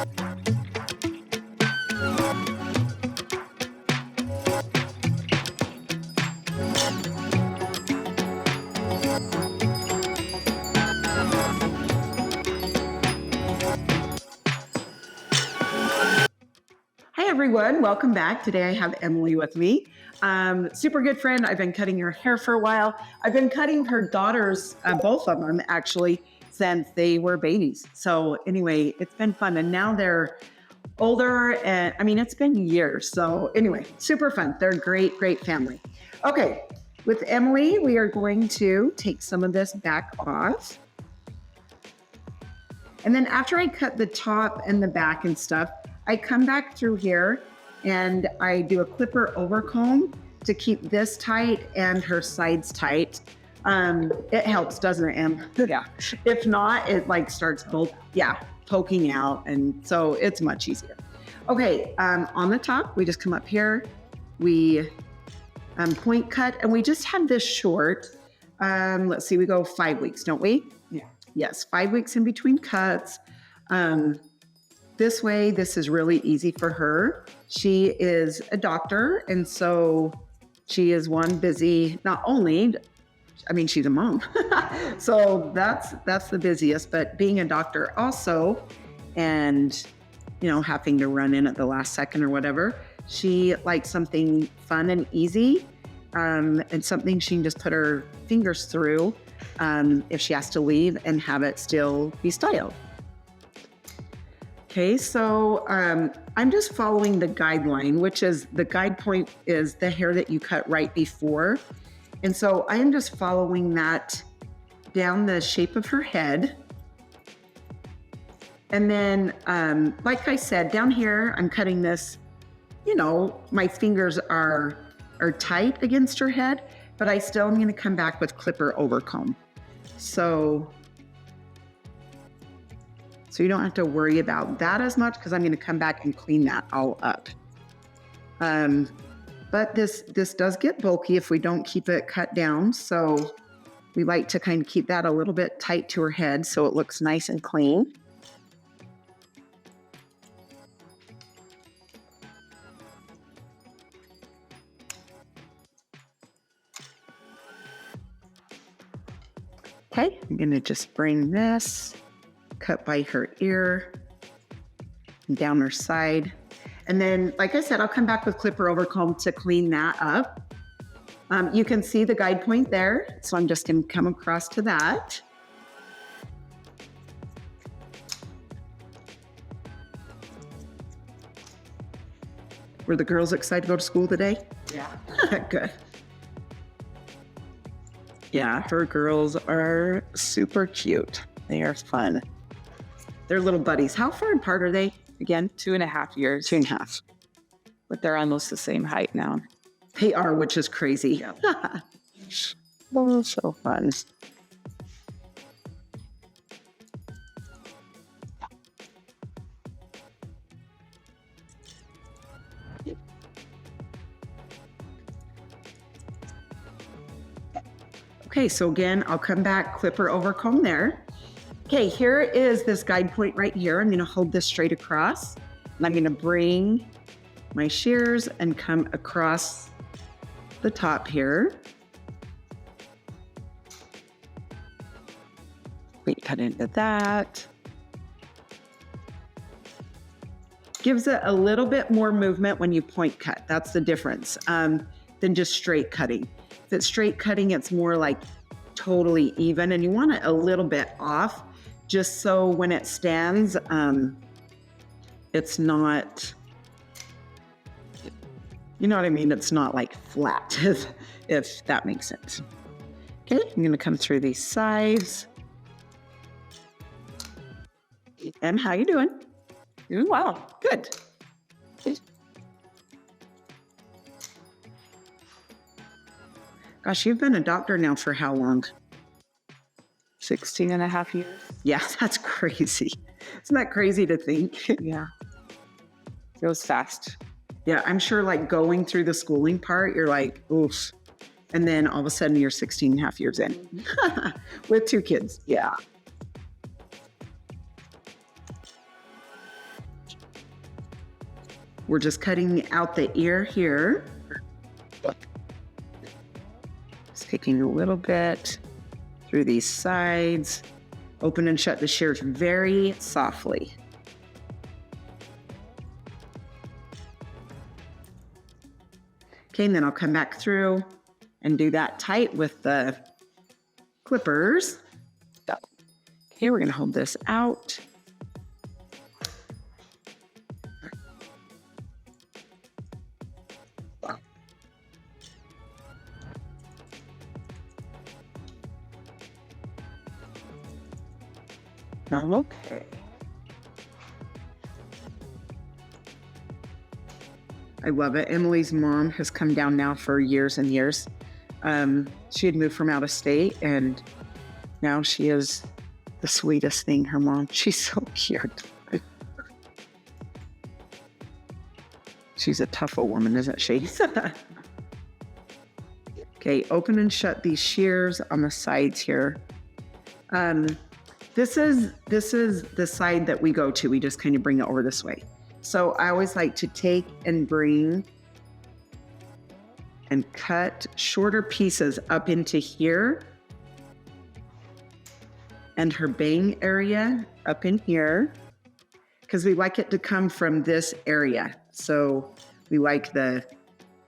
Hi everyone, welcome back. Today I have Emily with me. Super good friend. I've been cutting her hair for a while. I've been cutting her daughters, both of them actually, since they were babies. So anyway, it's been fun. And now they're older and I mean, it's been years. So anyway, super fun. They're a great, great family. Okay, with Emily, we are going to take some of this back off. And then after I cut the top and the back and stuff, I come back through here and I do a clipper overcomb to keep this tight and her sides tight. It helps, doesn't it, Em? Yeah. If not, it like starts both, poking out. And so it's much easier. Okay, on the top, we just come up here, we point cut, and we just have this short. Let's see, we go 5 weeks, don't we? Yeah. Yes, 5 weeks in between cuts. This way, this is really easy for her. She is a doctor, and so she is one busy, not only, I mean, she's a mom. So that's the busiest, but being a doctor also, and, you know, having to run in at the last second or whatever, she likes something fun and easy, and something she can just put her fingers through if she has to leave and have it still be styled. Okay, so I'm just following the guideline, which is the guide point is the hair that you cut right before. And so I am just following that down the shape of her head. And then, like I said, down here, I'm cutting this, you know, my fingers are tight against her head, but I still am gonna come back with clipper overcomb. So you don't have to worry about that as much because I'm going to come back and clean that all up. But this does get bulky if we don't keep it cut down. So we like to kind of keep that a little bit tight to her head so it looks nice and clean. Okay, I'm going to just bring this, cut by her ear and down her side. And then, like I said, I'll come back with clipper overcomb to clean that up. You can see the guide point there. So I'm just gonna come across to that. Were the girls excited to go to school today? Yeah. Good. Yeah, her girls are super cute. They are fun. They're little buddies. How far apart are they again? 2.5 years. 2.5. But they're almost the same height now. They are, which is crazy. Yeah. Oh, so fun. Okay, so again, I'll come back, clipper overcomb there. Okay, here is this guide point right here. I'm gonna hold this straight across, and I'm gonna bring my shears and come across the top here. We cut into that. Gives it a little bit more movement when you point cut. That's the difference than just straight cutting. If it's straight cutting, it's more like totally even, and you want it a little bit off just so when it stands, it's not, you know what I mean? It's not like flat, if that makes sense. Okay, I'm gonna come through these sides. Em, how you doing? Doing well. Good. Gosh, you've been a doctor now for how long? 16.5 years. Yeah, that's crazy. Isn't that crazy to think? Yeah. It goes fast. Yeah, I'm sure like going through the schooling part, you're like, oof. And then all of a sudden you're 16.5 years in with 2 kids. Yeah. We're just cutting out the ear here. Just taking a little bit through these sides. Open and shut the shears very softly. Okay, and then I'll come back through and do that tight with the clippers. Okay, we're gonna hold this out. Okay. I love it. Emily's mom has come down now for years and years. She had moved from out of state, and now she is the sweetest thing, her mom. She's so cute. She's a tough old woman, isn't she? Okay, open and shut these shears on the sides here. This is the side that we go to. We just kind of bring it over this way. So I always like to take and bring and cut shorter pieces up into here, and her bang area up in here, because we like it to come from this area. So we like the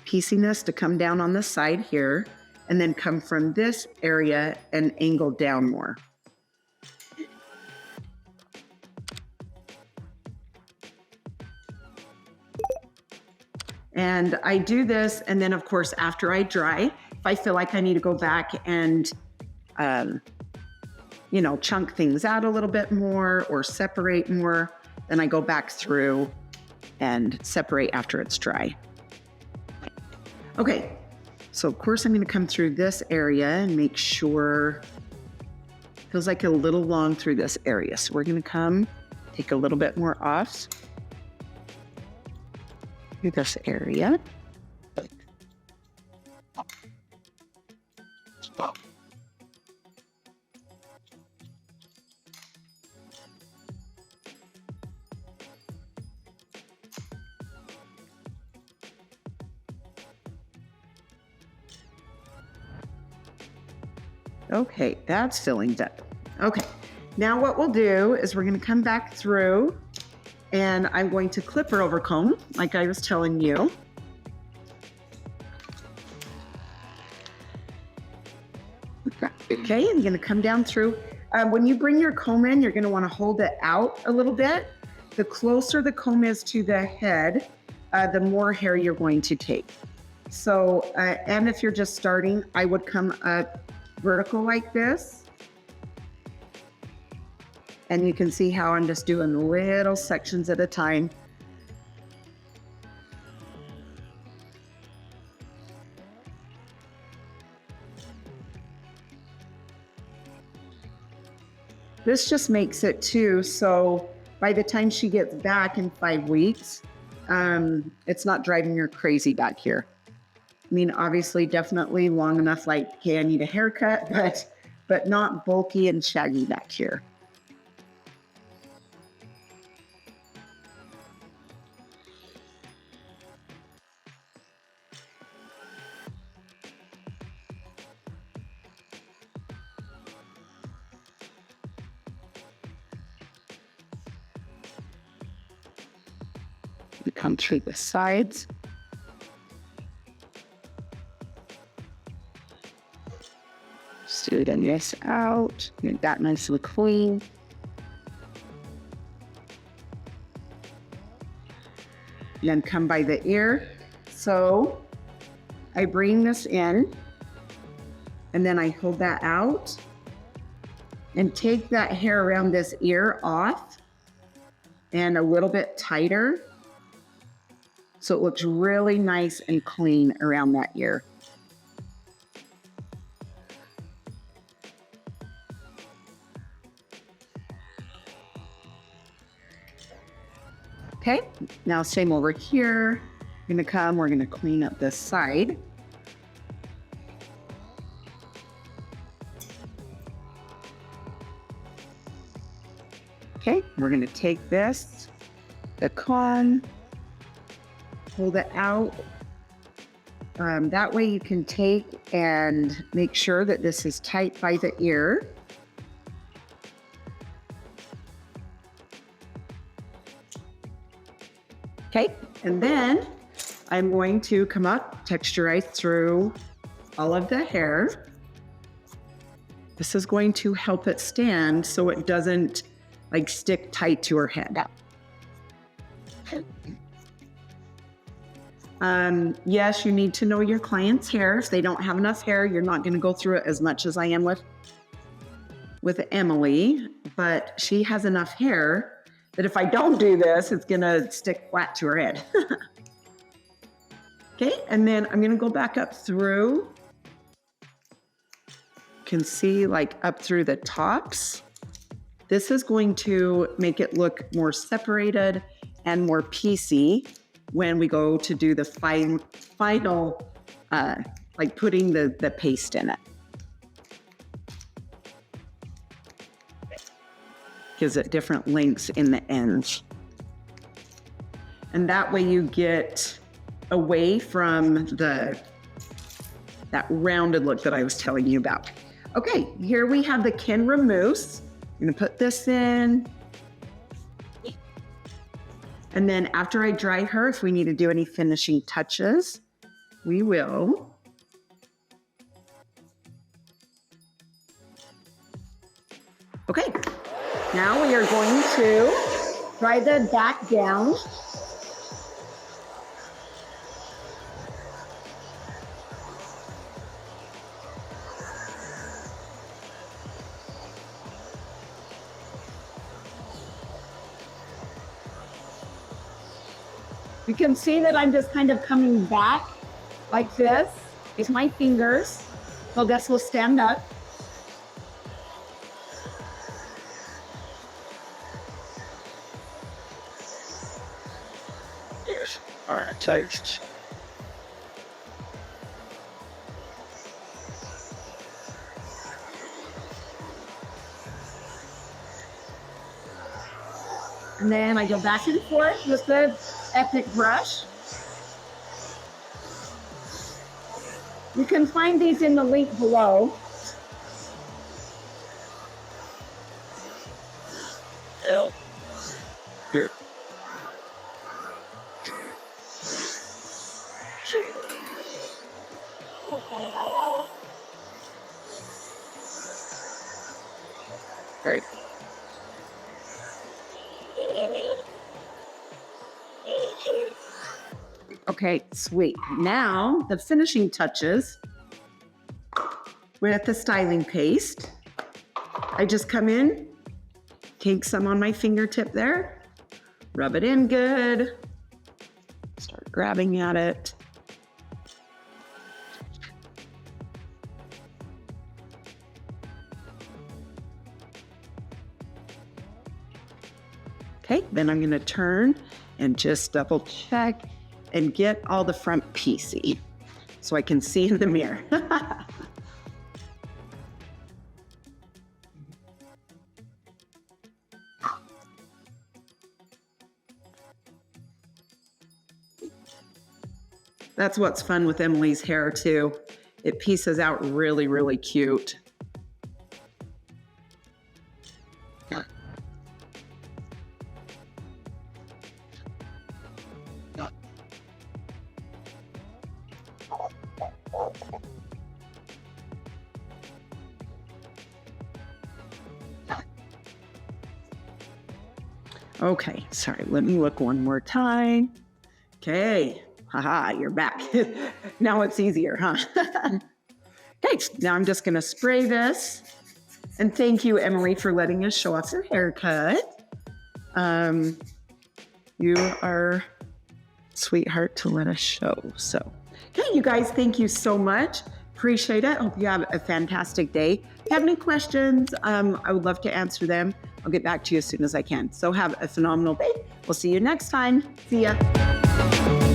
pieciness to come down on the side here, and then come from this area and angle down more. And I do this, and then of course, after I dry, if I feel like I need to go back and, chunk things out a little bit more or separate more, then I go back through and separate after it's dry. Okay, so of course I'm gonna come through this area and make sure, feels like a little long through this area. So we're gonna come, take a little bit more off through this area. Okay, that's filling done. Okay, now what we'll do is we're gonna come back through, and I'm going to clipper over comb, like I was telling you. Okay, I'm gonna come down through. When you bring your comb in, you're gonna wanna hold it out a little bit. The closer the comb is to the head, the more hair you're going to take. So, and if you're just starting, I would come up vertical like this. And you can see how I'm just doing little sections at a time. This just makes it too, so by the time she gets back in 5 weeks, it's not driving her crazy back here. I mean, obviously, definitely long enough, like, okay, I need a haircut, but not bulky and shaggy back here. We come through the sides. Straighten this out, get that nicely clean. Then come by the ear. So I bring this in, and then I hold that out and take that hair around this ear off and a little bit tighter, so it looks really nice and clean around that ear. Okay, now same over here. We're gonna come, we're gonna clean up this side. Okay, we're gonna take this, the comb, hold it out. That way you can take and make sure that this is tight by the ear. Okay, and then I'm going to come up, texturize through all of the hair. This is going to help it stand so it doesn't like stick tight to her head. Yes, you need to know your client's hair. If they don't have enough hair, you're not going to go through it as much as I am with Emily, but she has enough hair that if I don't do this, it's going to stick flat to her head. Okay, and then I'm going to go back up through. You can see like up through the tops. This is going to make it look more separated and more piecey when we go to do the final, like putting the paste in it. Gives it different lengths in the ends. And that way you get away from that rounded look that I was telling you about. Okay, here we have the Kenra mousse. I'm gonna put this in. And then after I dry her, if we need to do any finishing touches, we will. Okay, now we are going to dry the back down. You can see that I'm just kind of coming back like this with my fingers. So this will stand up. Yes. All right, taste. And then I go back and forth with the Epic brush. You can find these in the link below. Here. Great. Okay, sweet. Now the finishing touches with the styling paste. I just come in, take some on my fingertip there, rub it in good, start grabbing at it. Okay, then I'm gonna turn and just double check and get all the front piecey so I can see in the mirror. That's what's fun with Emily's hair too. It pieces out really, really cute. Okay, sorry, let me look one more time. Okay, haha, you're back. Now it's easier, huh? Okay, now I'm just gonna spray this. And thank you, Emily, for letting us show off your haircut. You are sweetheart to let us show, so. Okay, you guys, thank you so much. Appreciate it. Hope you have a fantastic day. If you have any questions, I would love to answer them. I'll get back to you as soon as I can. So have a phenomenal day. We'll see you next time. See ya.